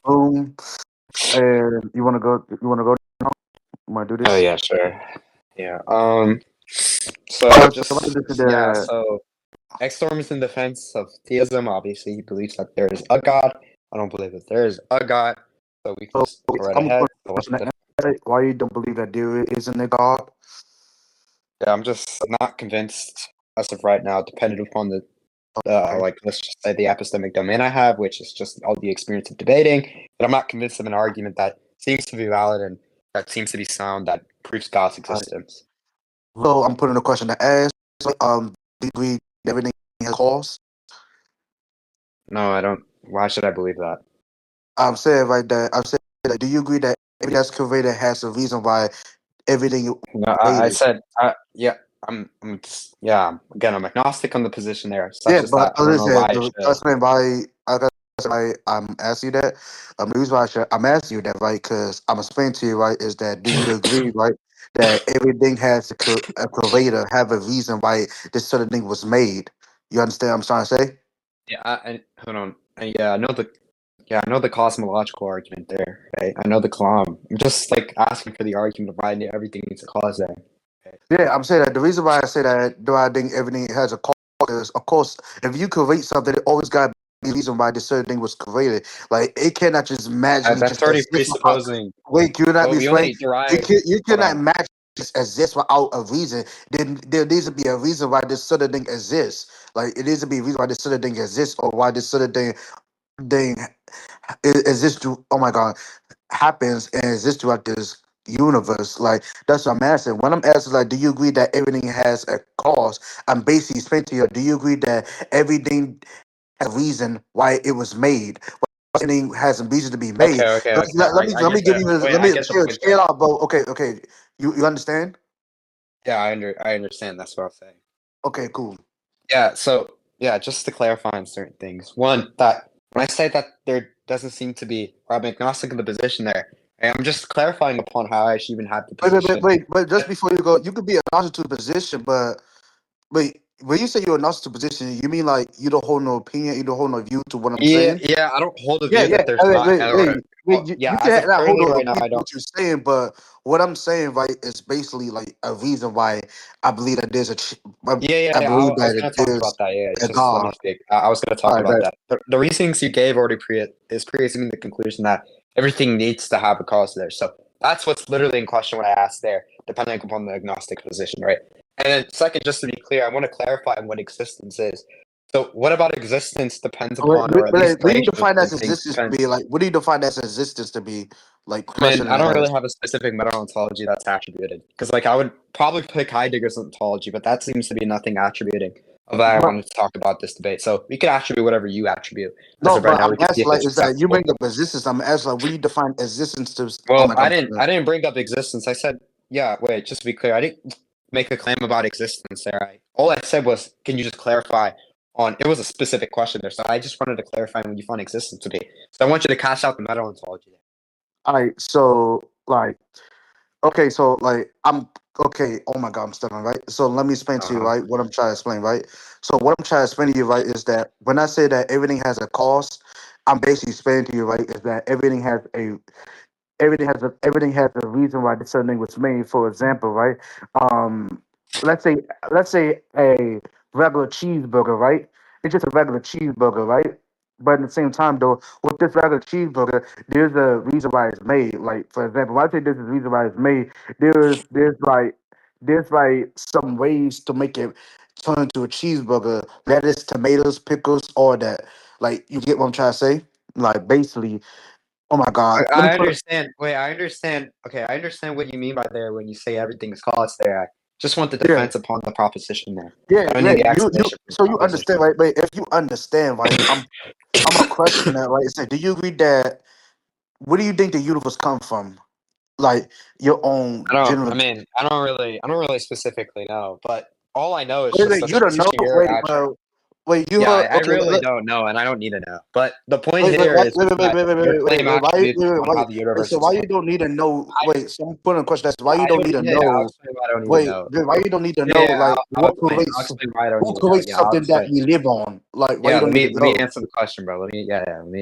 room, and you want to go? You want to go? You want to do Oh this? yeah, sure. Yeah. So So what just is this yeah. the? So Extorm is in defense of theism. Obviously, he believes that there is a God. I don't believe that there is a God. So we can So just go right I'm going ahead. to question the answer. Why you don't believe that there isn't a God? Yeah, I'm just not convinced as of right now, dependent upon the Okay. like let's just say the epistemic domain I have, which is just all the experience of debating. But I'm not convinced of an argument that seems to be valid and that seems to be sound that proves God's All right. existence. So I'm putting a question to ask. Do you agree that everything has cause? No, I don't. Why should I believe that? I'm saying right there. I'm saying that. Do you agree that everything that's created has a reason why everything No, I created? said, yeah, I'm just, yeah. Again, I'm agnostic on the position there, such Yeah, as but that. I don't know listen, why I the should. question why I got why I'm asking you that. The reason why I'm asking you that, right? Because I'm explaining to you, right, is that do you agree, right, that everything has a creator, have a reason why this sort of thing was made? You understand what I'm trying to say? Yeah, hold on. Yeah, yeah, I know the cosmological argument there. Right? I know the Kalam. I'm just like asking for the argument of why everything needs a cause there. Okay. Yeah, I'm saying that the reason why I say that, do I think everything has a cause? Is, of course, if you create something, it always got to be a reason why this certain thing was created. Like it cannot just magically That's just already exist without. presupposing. Wait, can you not Well, be we explained? only derive. You Hold cannot on. magically just exist without a reason. Then there needs to be a reason why this sort of thing exists. Like it needs to be a reason why this sort of thing exists, or why this sort of thing exists. To oh my god, happens and exists throughout this universe. Like that's what I'm asking. When I'm asking, like, do you agree that everything has a cause? I'm basically explaining to you. Do you agree that everything has a reason why it was made? Everything has a reason to be made. Okay, okay, okay. I Let me get give that. you Wait, let I me get the point chill there. out, bro. Okay. You understand? Yeah, I understand. That's what I'm saying. Okay, cool. Yeah, so yeah, just to clarify on certain things. One, that when I say that there doesn't seem to be, or I'm agnostic of the position there, and I'm just clarifying upon how I should even have the position. But just before you go, you could be a to position, but wait, when you say you're a to position, you mean like you don't hold no opinion, you don't hold no view to what I'm Yeah, saying? yeah, I don't hold a Yeah, view yeah. that there's not, or You yeah, as can of not hold currently on to right now, I don't. what you're saying, but what I'm saying, right, is basically like a reason why I believe that Yeah, I yeah. believe I was that gonna talk there's about that. Yeah, a just let God. me speak. I was gonna All talk right, about bet. that. The reasonings you gave already is pre-assuming the conclusion that everything needs to have a cause there. So that's what's literally in question when I asked there, depending upon the agnostic position, right? And then second, just to be clear, I want to clarify what existence is. So what about existence depends upon, or at least What do you creation of define as something existence to depends. be? Like, what do you define as existence to be? Like, I mean, question I and don't really ask. have a specific meta-ontology that's attributed. Because, like, I would probably pick Heidegger's ontology, but that seems to be nothing attributing of that I But wanted to talk about this debate. So we could attribute whatever you attribute. As no, of right but now, I'm we can see asking if like, it's is that you acceptable. bring up existence? I'm asking like, what do you define existence to? Oh Well, my god, I didn't bring up existence. I said, yeah, wait, just to be clear, I didn't make a claim about existence there. All I said was, can you just clarify on, it was a specific question there. So I just wanted to clarify what you find existence to be. So I want you to cash out the meta-ontology there. all right. So like. Okay, so like I'm okay. Oh my God, I'm stuttering, right? So let me explain to you, Uh-huh. right, what I'm trying to explain, right? So what I'm trying to explain to you, right, is that when I say that everything has a cost, I'm basically explaining to you, right, is that everything has a reason why this certain thing was made. For example, right? Um, let's say a regular cheeseburger, right? It's just a regular cheeseburger, right? But at the same time, though, with this regular cheeseburger, there's a reason why it's made. Like for example, when I say there's a reason why it's made, there's like some ways to make it turn into a cheeseburger: lettuce, tomatoes, pickles, all that. Like you get what I'm trying to say? Like basically, oh my God, let me I put. understand. Wait, I understand. Okay, I understand what you mean by there when you say everything is caused there. I just want the Yeah, defense upon the proposition there. yeah, I don't yeah. need the You explanation for the so you understand, proposition. right? But if you understand, right, I'm a question that, right? Say, do you agree that where do you think the universe come from? Like your own general. I don't really specifically know, but all I know is Wait, just wait, the you don't know? sheer Wait, attribute. well, Wait, you Yeah, heard? I Okay, really don't know, and I don't need to know. But the point wait, wait, here wait, is wait, just wait, wait, that wait, wait, your wait, wait, claim wait. Why? Wait, attributes wait, upon why? how the universe So is why you functioning. don't need to know? I, Wait, so I'm putting a question. That's why you I don't don't. need to Yeah, I'll know. explain why I don't need to Wait, know. why you don't need to Yeah, know? yeah, Like I'll what explain. I'll creates explain why I don't who need to know. creates Yeah, I'll something that explain. we live on? Like why Yeah, you don't need to let me know? answer the question, bro. Let me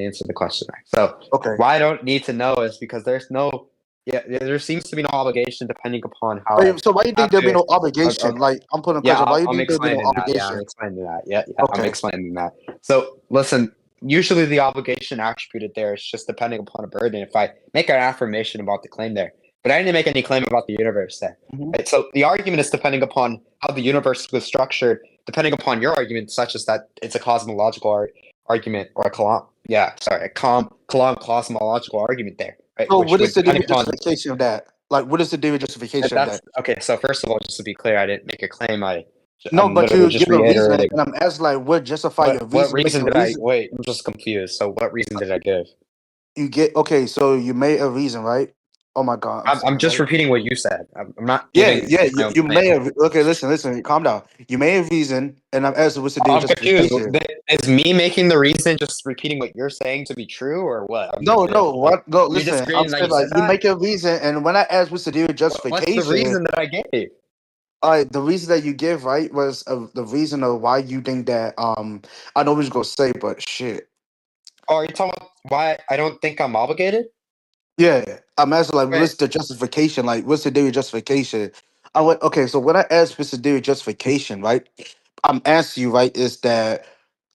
answer the question. So, Okay. why I don't need to know is because there's no, yeah, there seems to be no obligation depending upon how I Wait, so why you think have there'll be to. no obligation? Okay, Like I'm putting a yeah, question. Why you I'm think there'll be no explaining that. Yeah, I'm obligation? explaining that. Yeah, yeah, I'm Okay. explaining that. So, listen. Usually, the obligation attributed there is just depending upon a burden. If I make an affirmation about the claim there, but I didn't make any claim about the universe there. Hmm. Right? So the argument is depending upon how the universe was structured, depending upon your argument, such as that it's a cosmological argument or a cosmological argument there, right? So Which what would is the depend daily upon justification of that? Like what is the daily justification of that's that? okay. So first of all, just to be clear, I didn't make a claim. No, I'm but literally you just give a reason, reiterating. and I'm asking like, what justify your What reason? Make reason a did I reason. wait? I'm just confused. So what reason did I give? You get okay. So you made a reason, right? Oh my God, I'm I'm sorry, just right? repeating what you said. I'm not Yeah, giving yeah. my own You claim. made a okay. Listen. Calm down. You made a reason, and I'm asking what's the daily I'm confused. justification? Is me making the reason just repeating what you're saying to be true, or what? I'm No, confused. no. What? No. You Listen. I'm disagreeing that saying you like said you that? make a reason, and when I ask what's the daily What's the justification, reason that I gave? the reason that you give right was the reason of why you think that I know what you're gonna say, but shit. Oh, are you talking about why I don't think I'm obligated? Yeah, I'm asking like, Right. what's the justification? Like, what's the daily justification? I went okay. So when I asked what's the daily justification, right? I'm asking you, right? Is that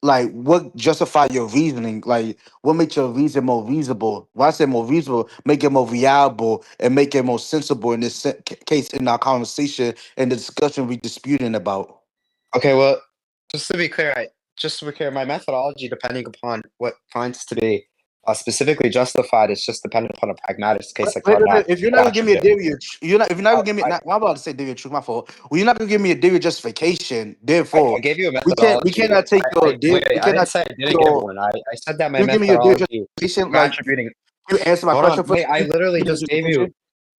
like what justify your reasoning? Like, what makes your reason more reasonable? When I say more reasonable, make it more reliable and make it more sensible in this case in our conversation and the discussion we disputing about. Okay. Well, just to be clear, just to be clear, my methodology, depending upon what finds to be specifically justified, is just dependent upon a pragmatic case I Wait, carved wait, wait. out. If you're not Or gonna give me a attribute. theory, you're not. If you're not I, gonna give me, I, not, I'm about to say theory of truth. My fault. Well, you're not gonna give me a theory of justification. I Therefore, gave you a we can't. We methodology. cannot take your. Wait, We wait, I didn't cannot say I take didn't give your. one. I said that my You give me your theory of methodology justification. for Like attributing. you answer my Hold on, question first. wait. I You literally give me your just gave you. justification.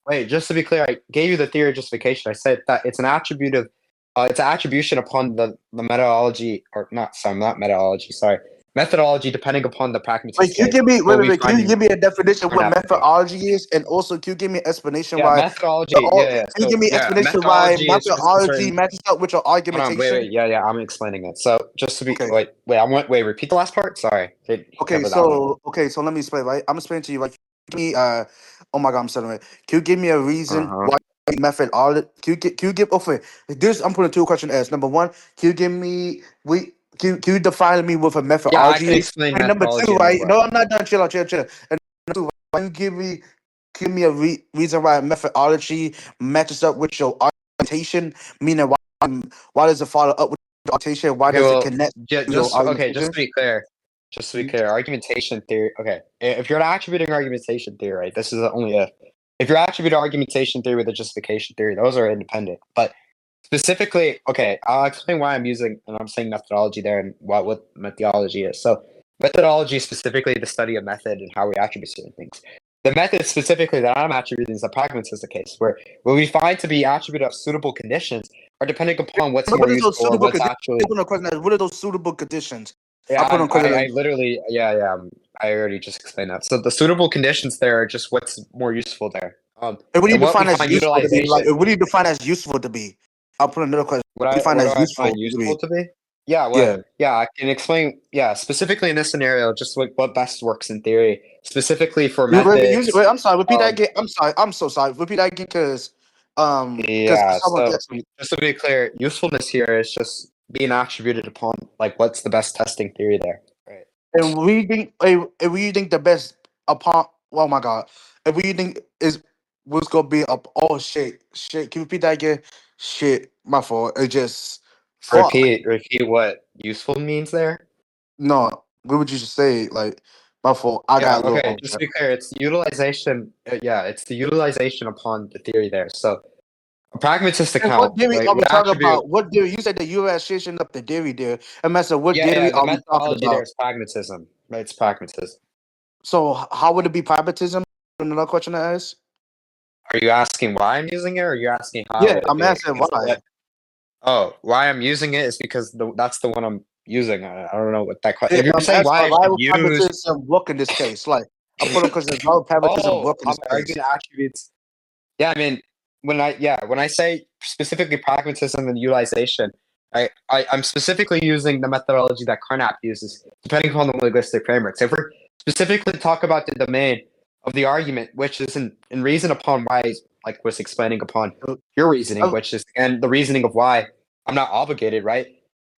Wait, just to be clear, I gave you the theory of justification. I said that it's an attribute of, it's an attribution upon the methodology, or not. Sorry, not methodology. Sorry, methodology, depending upon the Wait, pragmatist can you case. give me? Will Wait, wait, we wait. Can you finding give me a definition of or an what application? methodology is, and also can you give me an explanation Yeah, why? methodology. Yeah, yeah. Can you give So me an yeah, explanation why methodology is just a methodology certain. matches up with your Hold on, argumentation? wait. Yeah, yeah. I'm explaining it. So just to be Okay. wait. Wait. Repeat the last part. Sorry, didn't Okay, cover that one. so let me explain, right? I'm explaining to you, like, give me, oh my God, I'm saying it. Can you give me a Uh reason huh. why method all can you give okay? This I'm putting two questions as number one, can you give me can you define me with a Yeah, I methodology can is? explain And number methodology two, in this right? way. No, I'm not done. Chill. And number two, why you give me a reason why methodology matches up with your argumentation, meaning why does it follow up with your argumentation? Why Okay, does it well, connect to your just okay. argumentation? Just to be clear, argumentation theory. Okay, if you're attributing argumentation theory, right? This is only if you're attributing argumentation theory with a justification theory, those are independent. But specifically, okay, I'll explain why I'm using and I'm saying methodology there and what methodology is. So, methodology is specifically the study of method and how we attribute certain things. The method specifically that I'm attributing is a pragmatism case, where we find to be attribute of suitable conditions are depending upon what's But more what is those useful or suitable what's conditions? I actually. put on question as what are those suitable conditions? I Yeah, put on question I as literally, yeah. I already just explained that. So the suitable conditions there are just what's more useful there. and what do you And what we define as find useful to be? Like utilization. what do you define as useful to be? I'll put another question. What do you find What do as I useful find to useful be? to be? Yeah, Yeah. I can explain. Yeah, specifically in this scenario, just what best works in theory, specifically for methods. I'm sorry. Repeat that Um, again. I'm sorry. I'm so sorry. Repeat that again, because yeah. someone So asked me. just to be clear, usefulness here is just being attributed upon like what's the best testing theory there. Right. And we think the best upon. Oh my God. And we think is what's gonna be up. Oh shit. Can you repeat that again? Shit. My fault. It just fuck. Repeat what useful means there. No, what would you say? Like, my fault. I Yeah, got a little okay, just to upset. be clear, it's utilization. Yeah, it's the utilization upon the theory there. So, a pragmatist And what account, dairy right, are we would talking attribute. about? What dairy? You said that you were shishing up the dairy there. And I said, what Yeah, yeah, dairy the are we talking methodology there about? is pragmatism, right? It's pragmatism. So how would it be pragmatism? Another question I asked. Are you asking why I'm using it, or are you asking how Yeah, would it I'm be? asking Because why. why I'm using it is because that's the one I'm using? I don't know what that question. If you're I'm saying asking why I why should would use, pragmatism work in this case? Like, I'm putting because there's no pragmatism oh, work in I'm this case. arguing attributes. Yeah, I mean, when I say specifically pragmatism and utilization, I'm specifically using the methodology that Carnap uses, depending upon the linguistic framework. So if we're specifically talk about the domain of the argument, which is in reason upon why, like was explaining upon your reasoning, Uh, which is and the reasoning of why I'm not obligated, right?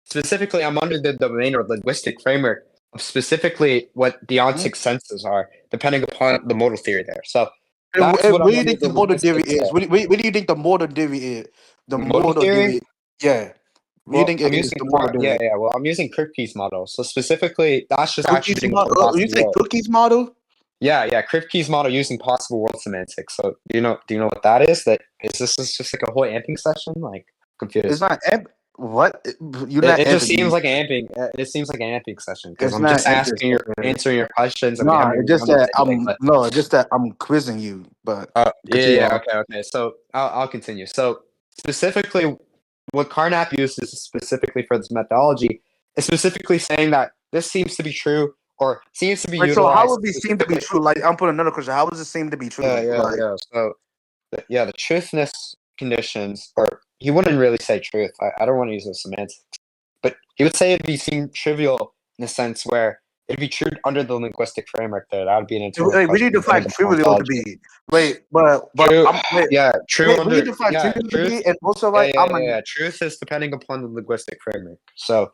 Specifically, I'm under the domain or linguistic framework of specifically what deontic senses are, depending upon the modal theory there. So that's what What I'm do you under think the the modal theory linguistics is? What do you think the modal theory is? The modal modal theory. theory, yeah. What do you Well, think it I'm is? using The modal yeah, theory. yeah. Well, I'm using Kripke's model. So specifically, that's just Cookies attributing model? upon You possible say world. cookies model? Yeah, yeah. Kripke's model using possible world semantics. So do you know what that is? That is this is just like a whole amping session? Like It's confused. not what? You're It, not it just answering seems me. like an amping. It seems like an amping session because It's I'm not just answering. answering your questions and we Nah, haven't it's even just begun the that debate. But it's just that I'm quizzing you. But yeah, continue yeah, on. okay, okay. So I'll continue. So specifically, what Carnap uses specifically for this methodology is specifically saying that this seems to be true or seems to be Wait, so how utilized would it seem to be specifically. true? Like I'm putting another question. How does it seem to be Yeah, true? yeah, Like yeah. So yeah, the truthness conditions, or he wouldn't really say truth. I don't want to use those semantics, but he would say it'd be seem trivial in a sense where it'd be true under the linguistic framework there. That would be an internal wait, we question need to depending find upon trivial to ontology. be. Wait, but True, I'm wait. yeah, true We need under to find yeah, trivial to truth. be, and also Yeah, like yeah, I'm yeah, a yeah. Truth is depending upon the linguistic framework. So,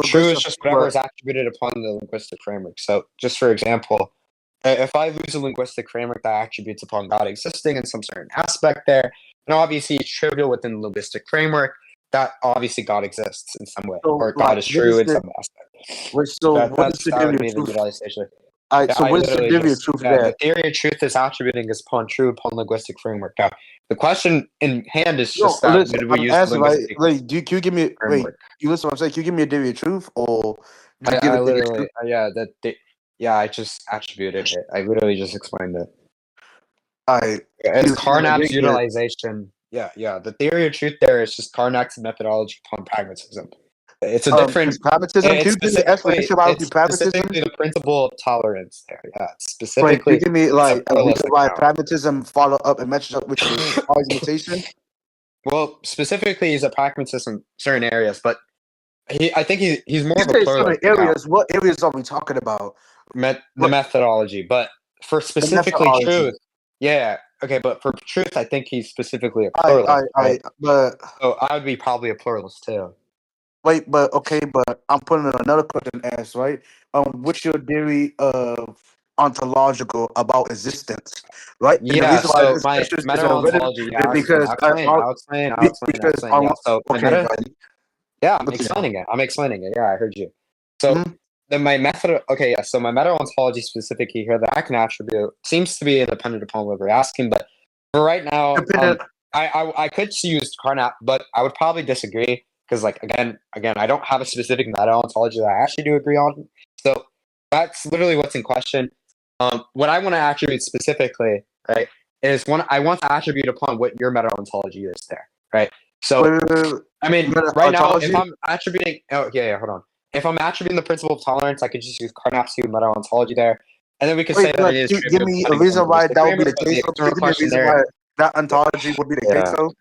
true is linguistic. just whatever is attributed upon the linguistic framework. So, just for example, if I lose a linguistic framework that attributes upon God existing in some certain aspect there, and obviously it's trivial within the linguistic framework that obviously God exists in some way, So or God like, is what true is in the some aspect. wait? So what is the That would theory of be the truth? utilization. All right. Yeah, So I what is the literally theory of just truth the there? theory of truth is attributing as upon true upon linguistic framework. Now, the question in hand is No, just that listen. would we I'm use the asking. Right? linguistic Wait. Can you give me? Wait. framework? You listen. What I'm saying. Can you give me a theory of truth, or did you give a I theory of literally truth? yeah, I just attributed it. I literally just explained it. All right. It's Can you say that Carnap's again? Yeah. utilization. Yeah, yeah. The theory of truth there is just Carnap's methodology upon pragmatism. It's a different. Is pragmatism. Can you give me an explanation why it would be It's pragmatism? specifically the principle of tolerance there. Yeah, it's Wait, can you specifically give me it's a like a reason pluralistic why noun. pragmatism follow up and matches up with your argumentation? Well, specifically, he's a pragmatist in certain areas, but I think he's more You of a say certain pluralist now. areas. What areas are we talking about? The What methodology, but for the specifically methodology? truth, yeah, okay, but for truth, I think he's specifically a I, pluralist, right? but So I would be probably a pluralist too. wait, but okay, but I'm putting in another question to ask, right? What's your theory of ontological about existence, right? And the Yeah, reason why so this my question is meta relevant ontology. Yeah, is because I'll because explain. Yeah, so my okay, meta. buddy. Yeah, I'm Okay. explaining it. I'm explaining it. Yeah, I heard you. So Mhm. then my method. Okay, yeah. So my meta ontology specifically here that I can attribute seems to be independent upon what we're asking, but for right now, Dependent. I could use Carnap, but I would probably disagree because like again, I don't have a specific meta ontology that I actually do agree on. So that's literally what's in question. What I want to attribute specifically, right, is I want to attribute upon what your meta ontology is there, right? So Wait, wait, wait, I mean, meta right now, if ontology. I'm attributing, oh yeah, yeah, hold on. If I'm attributing the principle of tolerance, I could just use Carnap's meta ontology there, and then we could Wait, say that look, it is give trivial me a depending upon reason the why linguistic that would be framework. the But the case. So can external you give me a question reason there, why that ontology would be the case? yeah, So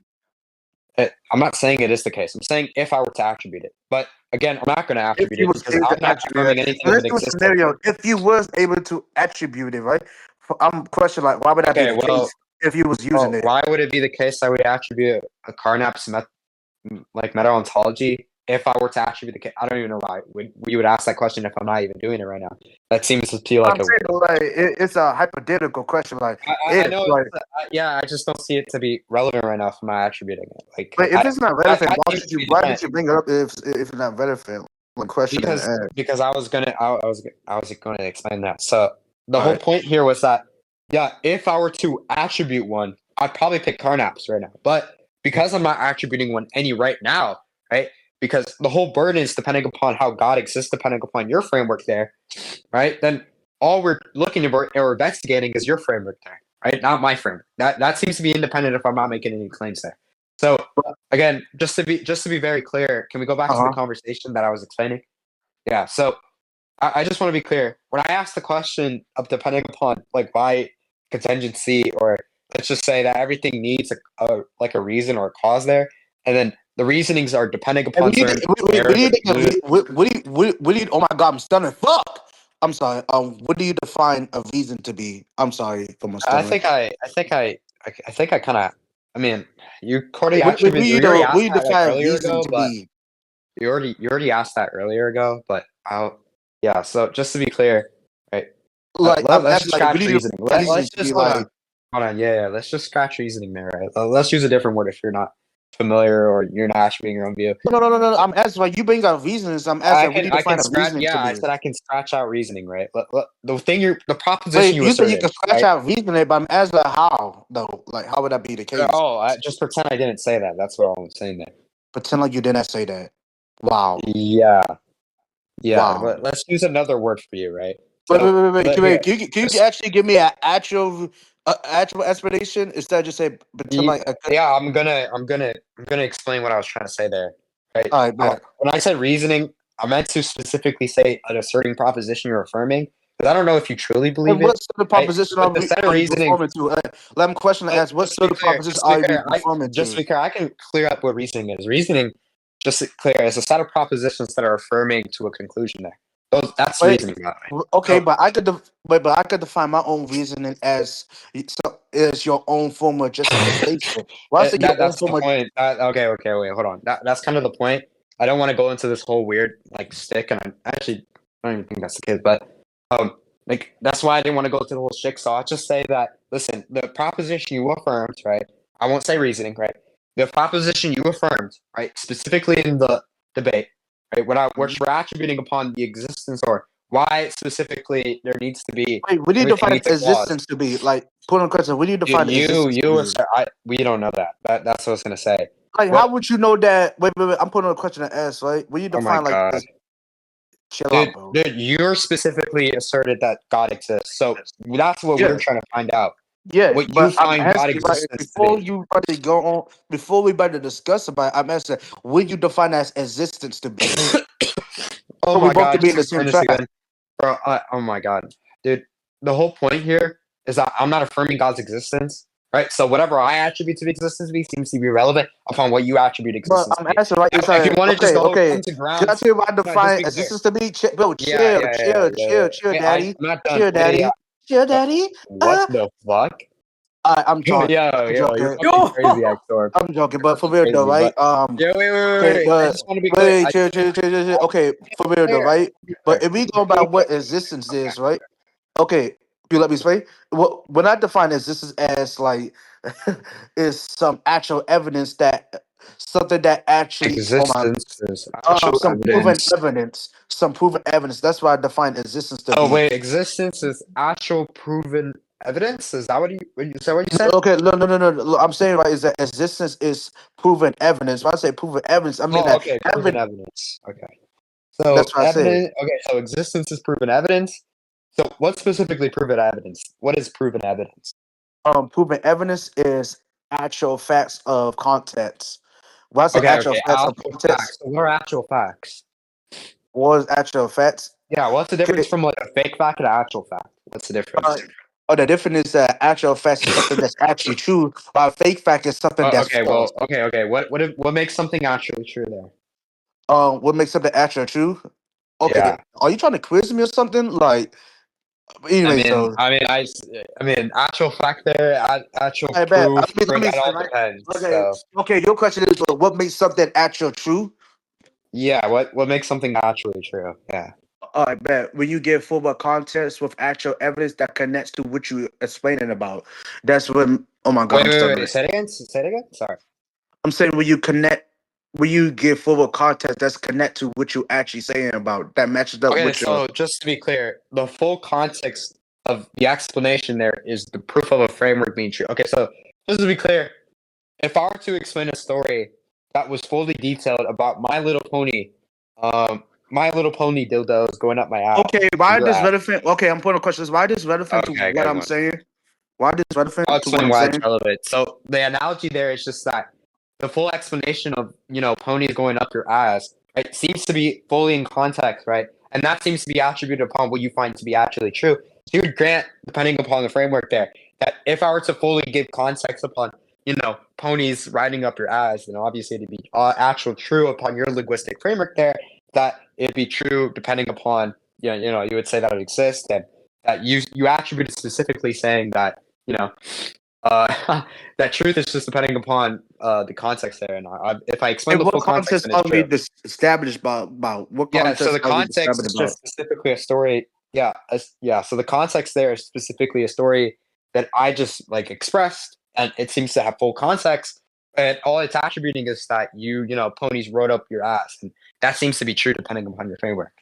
I'm not saying it is the case. I'm saying if I were to attribute it, but again, I'm not going to if attribute you it was because able to I'm not attribute it, confirming anything so of let's an do a existence. scenario. If you was able to attribute it, right? I'm questioning like, why would that be Okay, the case if you was using well, it? why would it be the case that we attribute a Carnap's meta ontology if I were to attribute the case? I don't even know why we would ask that question if I'm not even doing it right now. That seems to feel like I'm a saying like it's a hypothetical question. Like I if know like, yeah, I just don't see it to be relevant right now for my attributing it. Like but if it's not relevant, that seems to be why different did you bring it up if it's not relevant? Like question and ask. because I was going to explain that. So the All whole right. point here was that yeah, if I were to attribute one, I'd probably pick Carnaps right now. But because I'm not attributing one any right now, right? Because the whole burden is depending upon how God exists, depending upon your framework there, right? Then all we're looking for or investigating is your framework there, right? Not my framework. That seems to be independent if I'm not making any claims there. So again, just to be very clear, can we go back to the Uh-huh. conversation that I was explaining? Yeah. So I just want to be clear. When I asked the question of depending upon like why contingency, or let's just say that everything needs a reason or a cause there, and then the reasonings are depending Hey, upon certain scenarios or conclusions. what do you, oh my God, I'm stuttering. Fuck! I'm sorry. What do you define a reason to be? I'm sorry for my I stuttering. think I think I kind of. I mean, you already What you already do asked you that like define earlier reason ago, to but be? you already asked that earlier ago. But I'll yeah. So just to be clear, right? Like, I'm Let's asking, just like, what scratch do you reasoning. define reason Let's to be? just hold on. Like, Hold on. Yeah, yeah. Let's just scratch reasoning there, right? Let's use a different word if you're not familiar or you're not actually being your own view. no. I'm asking, like, you bring out reasons. I'm asking, what do you I define can a scratch. reasoning to Yeah, I be? said I can scratch out reasoning, right? The proposition Wait, you you said you asserted, can scratch right? out reasoning, but I'm asking, like, how though? Like, how would that be the case? Oh, just pretend I didn't say that. That's what I'm saying there. Pretend like you didn't say that. Wow, Yeah, yeah. wow. Let's use another word for you, right? Wait, So wait. here, Can you just actually give me an actual explanation instead of just say pretend like a good? yeah. I'm gonna explain what I was trying to say there, right? All right, bet. When I said reasoning, I meant to specifically say an asserting proposition you're affirming, because I don't know if you truly believe And it, what sort of right? proposition But the set of are you reasoning. performing to? Let me question and So ask, what sort of proposition are you performing just to to? be clear, I can clear up what reasoning is. Reasoning, just to clear, is a set of propositions that are affirming to a conclusion. There, that's Wait, reasoning, by the way. okay, So but but I could define my own reasoning as as your own form of justification. Well, I say your own that's the form of. point. Okay, wait, hold on. That's kind of the point. I don't want to go into this whole weird like stick, and I don't even think that's the case, but um, like that's why I didn't want to go to the whole shtick. So I'll just say that listen, the proposition you affirmed, right? I won't say reasoning, right? The proposition you affirmed, right, specifically in the debate, right? Which we're attributing upon the existence or why specifically there needs to be Wait, what do you everything define needs a clause. existence to be? Like, put on question. What do you define existence to be? We don't know that. That's what I was gonna say. Like, how What? would you know that? Wait. I'm putting on a question to ask, right? What do you Oh my define like god, this? Chill out, bro. you're specifically asserted that God exists. So that's what we're Yeah, trying to find out. yeah. What you But I'm find God asking, like, existence to before be. you about to go on, before we about to discuss about it, I'm asking, what do you define as existence to be? Oh So we my both god, can be just in the same explain this track. again, bro. Oh my god, dude. The whole point here is that I'm not affirming God's existence, right? So whatever I attribute to existence to be seems to be relevant upon what you attribute But existence to I'm be. asking, right? Now, It's if you like, want to just go okay. come to Can I grounds, tell you what I no, just define be clear. existence to be? Bro, Yeah, yeah, yeah, yeah, yeah. chill, I'm daddy. not done. Chill, daddy. Chill, daddy. What the fuck? I'm Yo, joking. I'm you're joking. fucking crazy, Extorm. I'm joking, You're but for fucking real though, crazy. right? But yeah, Okay, wait. I but just want to be clear. wait, chill. Okay, for real though, Clear. right? Be But clear. if we Just go to by be clear. what existence is, right? Okay, you let me explain. When I define existence as like is some actual evidence that something that actually, oh my, Existence is actual evidence. some proven evidence. That's what I define existence to Oh be. wait, existence is actual proven evidence. Is that what you said? What you said? Okay, no. Look, I'm saying right is that existence is proven evidence. When I say proven evidence, I mean Oh, that okay, proven evidence. evidence. Okay, so That's what I said. evidence. Okay, so existence is proven evidence. So what specifically proven evidence? What is proven evidence? Proven evidence is actual facts of context. When I say actual Okay. facts of Actual context, facts. So what are actual facts? was actual facts. Yeah, what's the difference Okay, from like a fake fact and an actual fact? What's the uh, difference? the difference is that actual facts is something that's actually true, while fake fact is something Oh, that's okay, false. okay. What makes something actually true there? What makes something actually true? Okay, Yeah, are you trying to quiz me or something? Like, anyway, so I mean, actual fact there, actual I bet. proof, Let right? me That explain, all right? depends. Okay, So, okay. Your question is, what makes something actual true? yeah, what makes something actually true? Yeah. I bet when you give full context with actual evidence that connects to what you explaining about, that's when. Oh my God, I'm stuttering. Say it again. Say it again. Sorry. I'm saying when you give full context that's connect to what you actually saying about that matches up Okay, with your. so just to be clear, the full context of the explanation there is the proof of a framework being true. Okay, so just to be clear, if I were to explain a story that was fully detailed about My Little Pony dildos going up my ass, Okay, why your does ass. relevant? Okay, I'm putting a question. Why does relevant to Okay, what good I'm one. saying? Why does I'll relevant to what explain I'm why it's saying? relevant. So the analogy there is just that the full explanation of ponies going up your ass, right, seems to be fully in context, right, and that seems to be attributed upon what you find to be actually true. So you would grant, depending upon the framework there, that if I were to fully give context upon ponies riding up your ass, then obviously it'd be actual true upon your linguistic framework there. That it'd be true depending upon you would say that it exists, and that you attributed specifically saying that that truth is just depending upon the context there. And if I explain And the what full context, context then are it's we true. established about? What Yeah. So context the are we context established is about? just specifically a story. Yeah. Yeah. So the context there is specifically a story that I just like expressed, and it seems to have full context. And all it's attributing is that ponies rode up your ass, and that seems to be true depending upon your framework.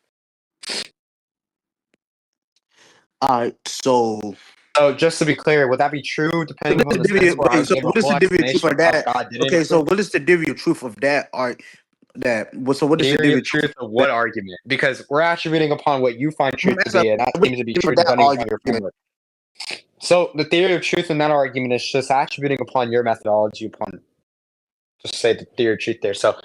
All right, so So just to be clear, would that be true depending upon the sense where I so gave a what is full the theory of truth explanation of of how that? God didn't Okay, so exist? what is the theory of truth of that? So what is the Theory theory of of truth truth of of what argument? Because we're attributing upon what you find that? truth to be, and that What is seems to be the theory true of that depending upon your argument? framework. So the theory of truth in that argument is just attributing upon your methodology, upon just say the theory of truth there. So,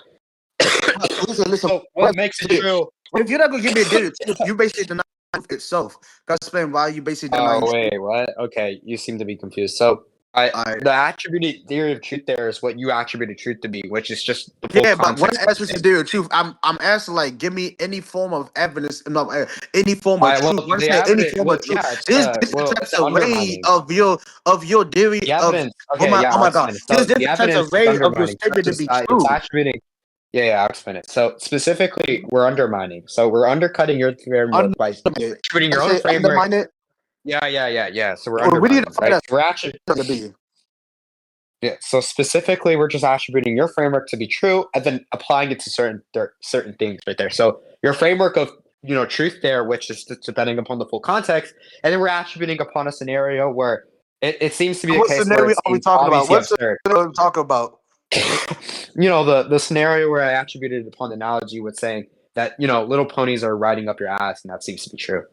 Listen. so what makes it true? If you're not gonna give me a theory of truth, you basically deny truth itself. Gotta explain why you basically denying Oh truth. wait, what? Okay, you seem to be confused. So All right. the attributed theory of truth there is what you attributed truth to be, which is just the full Yeah, but when context I of ask the what's the thing. theory of truth, I'm asking like, give me any form of evidence, no, any form All of right, well, truth. When I the say any evidence, form well, of truth, yeah, it's there's different well, types it's of way undermining. of your theory The of. evidence, Oh okay, my, yeah, oh I'll my explain God, it. there's So the different types evidence of is way of your undermining. So statement to just be it's true. attributing. Yeah, I'll explain it. So specifically, we're undermining. So we're undercutting your framework by Undermine it. attributing I your own say framework. undermine it, Yeah. So we're or we need to undermining, find right? out We're actually to be. yeah. So specifically, we're just attributing your framework to be true, and then applying it to certain things right there. So your framework of truth there, which is depending upon the full context, and then we're attributing upon a scenario where it seems to be a What case where scenario it are we seems talking about? obviously What absurd. scenario are we talking about? The scenario where I attributed upon the analogy with saying that little ponies are riding up your ass, and that seems to be true.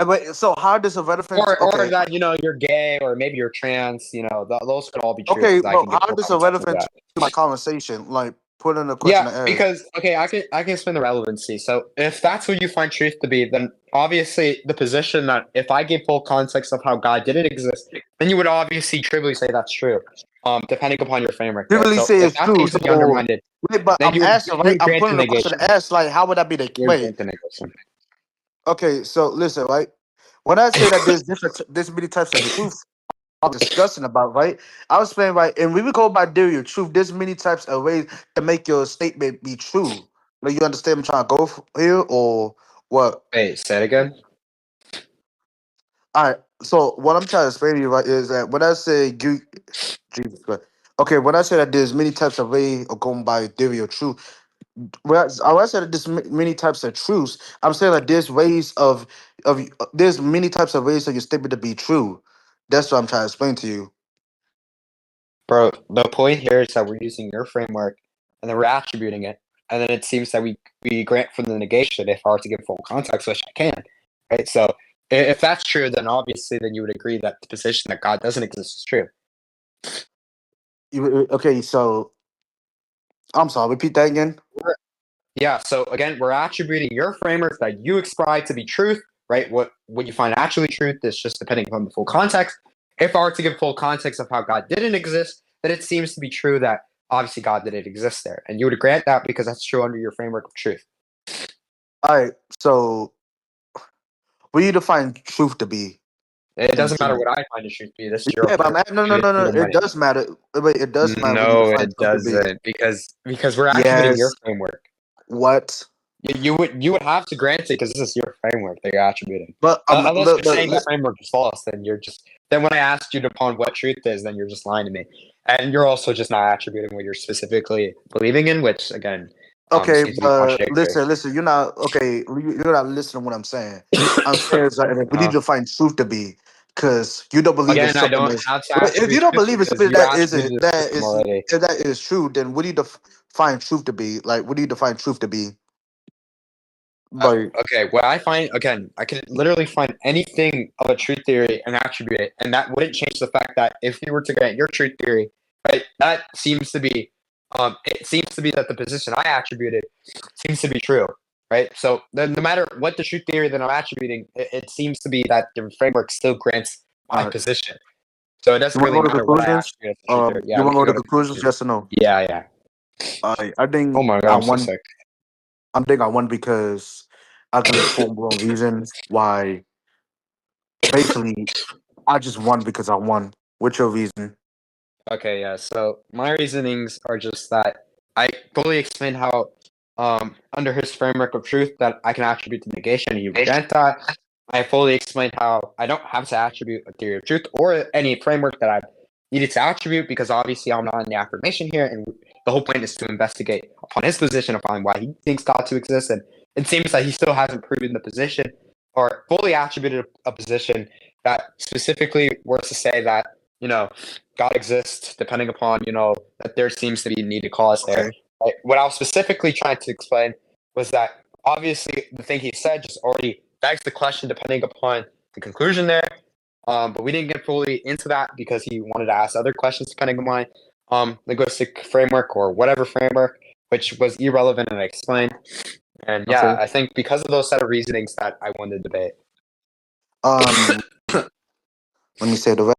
Wait, so how does a relevant? Or Okay, that you're gay, or maybe you're trans. Those could all be true okay, because I but can give how full does a context of relevant that. to my conversation? Like, put in a question Yeah, to ask. because okay, I can explain the relevancy. So if that's what you find truth to be, then obviously the position that if I gave full context of how God didn't exist, then you would obviously trivially say that's true. Depending upon your framework You there. really So say if it's that true. seems to be So undermined, wait, but then I'm asking, you right? would I'm grant putting the a question negation. to ask. Like, how would that be the You would wait? grant the negation. Okay, so listen, right? When I say that there's many types of truth I'm discussing about, right? I was saying, right, and we would go by theory of truth. There's many types of ways to make your statement be true. Like, you understand I'm trying to go here, or what? Wait, say it again. All right. So what I'm trying to explain to you, right, is that when I say you, Jesus Christ. Okay, when I say that there's many types of way of going by theory of truth, when I said that there's many types of truths, I'm saying that there's ways of there's many types of ways for your statement to be true. That's what I'm trying to explain to you. Bro, the point here is that we're using your framework and then we're attributing it. And then it seems that we grant for the negation if I were to give full context, which I can. Right? So if that's true, then obviously then you would agree that the position that God doesn't exist is true. Okay, so I'm sorry. Repeat that again. Yeah, so again, we're attributing your framework that you ascribe to be truth, right? What you find actually truth is just depending upon the full context. If I were to give full context of how God didn't exist, then it seems to be true that obviously God didn't exist there. And you would grant that because that's true under your framework of truth. All right. So what do you define truth to be? It In doesn't matter general? what I find is truth to be. This is your Yeah, but no, no, opinion. no, no. It does matter. Wait, it does matter what you No, define it truth to be. doesn't because we're attributing your Yes. framework. What? You would have to grant it because this is your framework that you're attributing. But Unless you're saying the framework is false, then you're just then when I asked you upon what truth is, then you're just lying to me, and you're also just not attributing what you're specifically believing in, which again, okay, seems to be but contradictory. listen. You're not okay. You're not listening to what I'm saying. I'm saying is that we need uh, to find truth to be, because you don't believe in Again, I something don't that's. have to If you attribute don't truth believe in because something you that isn't attributed the system already. if that is true, then what do you define truth to be? Like, what do you define truth to be? Like, Okay, what I find again, I can literally find anything of a truth theory and attribute it, and that wouldn't change the fact that if you were to grant your truth theory, right, that seems to be it seems to be that the position I attributed seems to be true, right? So no matter what the truth theory that I'm attributing, it seems to be that the framework still grants my Uh, position. So it you doesn't want to really go to matter what I conclusions? attribute as the truth theory. Yeah, You we want to can go go to to conclusions? conclusion. Yes or no? Yeah, yeah. I think Oh my god, I I'm so won. sick. I think I won because I give full-blown reasons why. Basically, I just won because I won. What's your reason? Okay, yeah. So my reasonings are just that I fully explained how, under his framework of truth, that I can attribute the negation, and he would grant that. I fully explained how I don't have to attribute a theory of truth or any framework that I needed to attribute because obviously I'm not in the affirmation here, and the whole point is to investigate upon his position and find why he thinks God to exist. And it seems that he still hasn't proven the position or fully attributed a position that specifically was to say that, you know, God exists, depending upon, that there seems to be a needed cause there. Okay. Right? What I was specifically trying to explain was that obviously the thing he said just already begs the question, depending upon the conclusion there. But we didn't get fully into that because he wanted to ask other questions depending on my linguistic framework or whatever framework, which was irrelevant and I explained. And yeah, Okay. I think because of those set of reasonings that I won the debate. Um, let me say the